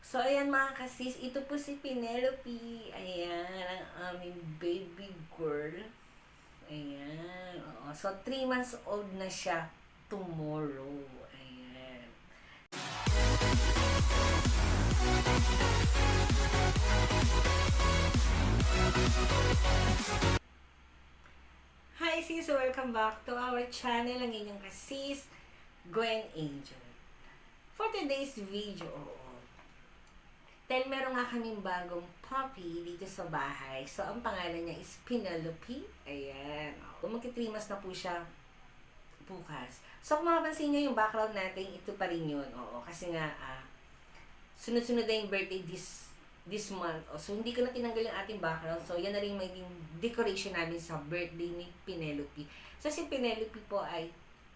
So, ayan mga kasis, ito po si Penelope. Ayan, ang aming baby girl. Ayan. Oo. So, 3 months old na siya tomorrow. Ayan. Hi sis! Welcome back to our channel. Ang inyong kasis, Gwen Angel. For today's video, dahil meron nga kaming bagong puppy dito sa bahay. So, ang pangalan niya is Penelope. Ayan. Magki 3 months na po siya bukas. So, kung mapapansin niyo yung background natin, ito pa rin yun. Oo, kasi nga, sunod-sunod na yung birthday this month. So, hindi ko na tinanggal yung ating background. So, yan na rin maging decoration namin sa birthday ni Penelope. So, si Penelope po ay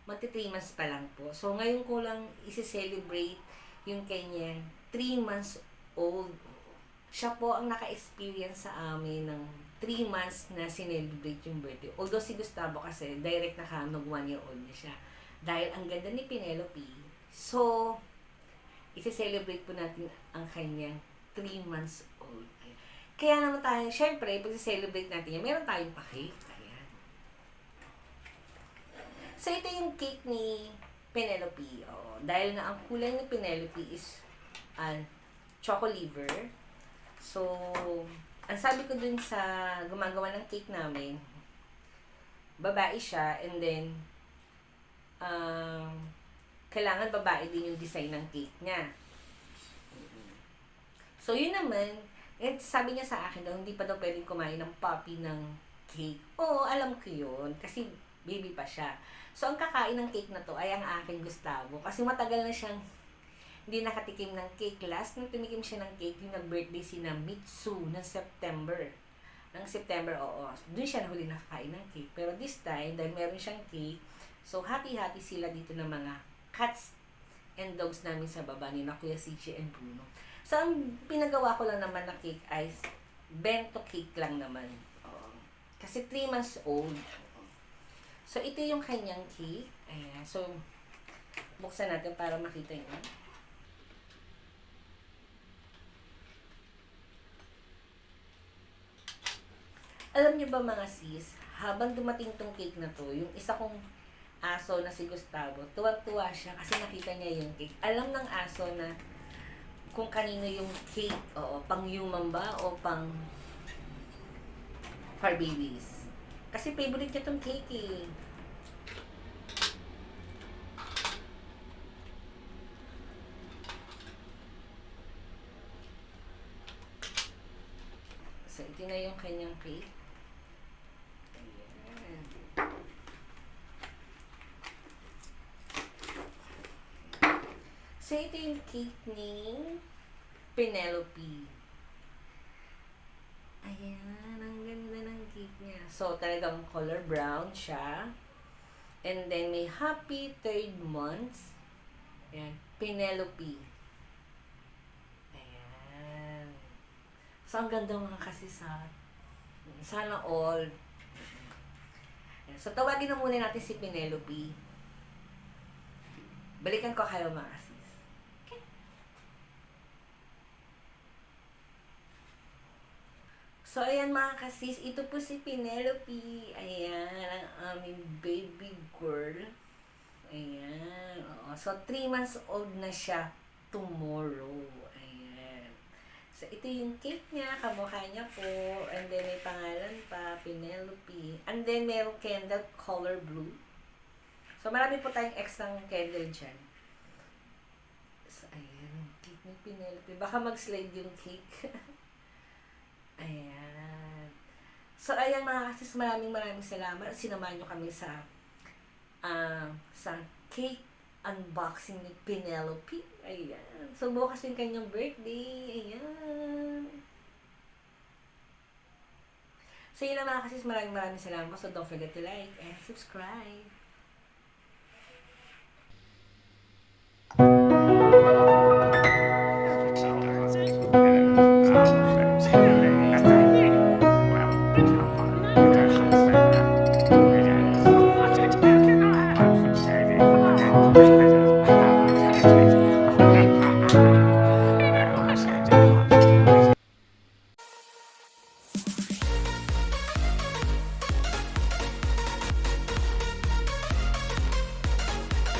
magti 3 months pa lang po. So, ngayon ko lang isi-celebrate yung kanyang 3 months old. Siya po ang naka-experience sa amin ng 3 months na sinelebrate yung birthday. Although si Gustavo kasi direct nakanog 1 year old na siya. Dahil ang ganda ni Penelope. So, isi-celebrate po natin ang kanyang 3 months old. Kaya naman tayo, syempre, pag celebrate natin yan, meron tayong pa-cake. Ayan. So, ito yung cake ni Penelope. Dahil nga ang kulay ni Penelope is choco liver. So, ang sabi ko dun sa gumagawa ng cake namin, babae siya, and then, kailangan babae din yung design ng cake niya. So, yun naman, sabi niya sa akin daw, hindi pa daw pwedeng kumain ng puppy ng cake. Oo, alam ko yun, kasi baby pa siya. So, ang kakain ng cake na to ay ang aking Gustavo. Kasi matagal na siyang hindi nakatikim ng cake. Last nang tumikim siya ng cake, yung nag-birthday si na Mitsu ng September. Oo. Doon siya nahuli nakakain ng cake. Pero this time, dahil meron siyang cake, so hati-hati sila dito ng mga cats and dogs namin sa baba ni na Kuya Sichi and Bruno. So, ang pinagawa ko lang naman na cake ay bento cake lang naman. Kasi 3 months old. So, ito yung kanyang cake. Ayan. So, buksan natin para makita nyo. Alam niyo ba mga sis, habang dumating tong cake na to, yung isa kong aso na si Gustavo, tuwang-tuwa siya kasi nakita niya yung cake. Alam ng aso na kung kanino yung cake, pang human ba o pang for babies. Kasi favorite niya tong cake eh. So, ito na yung kanyang cake. Ayan. So, ito yung cake ni Penelope. Ayan, ang ganda ng cake niya. So, talagang color brown siya. And then, may happy 3rd month. Ayan, Penelope. Ayan. So, ang ganda mga kasisa. Sana all. Ayan. So, tawagin na muna natin si Penelope. Balikan ko kayo mga kasisa. So, ayan mga kasis, ito po si Penelope. Ayan, ang aming baby girl. Ayan. Oo. So, 3 months old na siya tomorrow. Ayan. So, ito yung cake niya, kamukha niya po. And then, may pangalan pa, Penelope. And then, mayroong candle color blue. So, marami po tayong extra candle dyan. So, ayan, ang cake ni Penelope. Baka mag-slide yung cake. Ayan. So, ayan mga kasis, maraming salamat. Sinamahan nyo kami sa cake unboxing ni Penelope. Ayan. So, bukas yung kanyang birthday. Ayan. So, yun lang mga kasis, maraming salamat. So, don't forget to like and subscribe.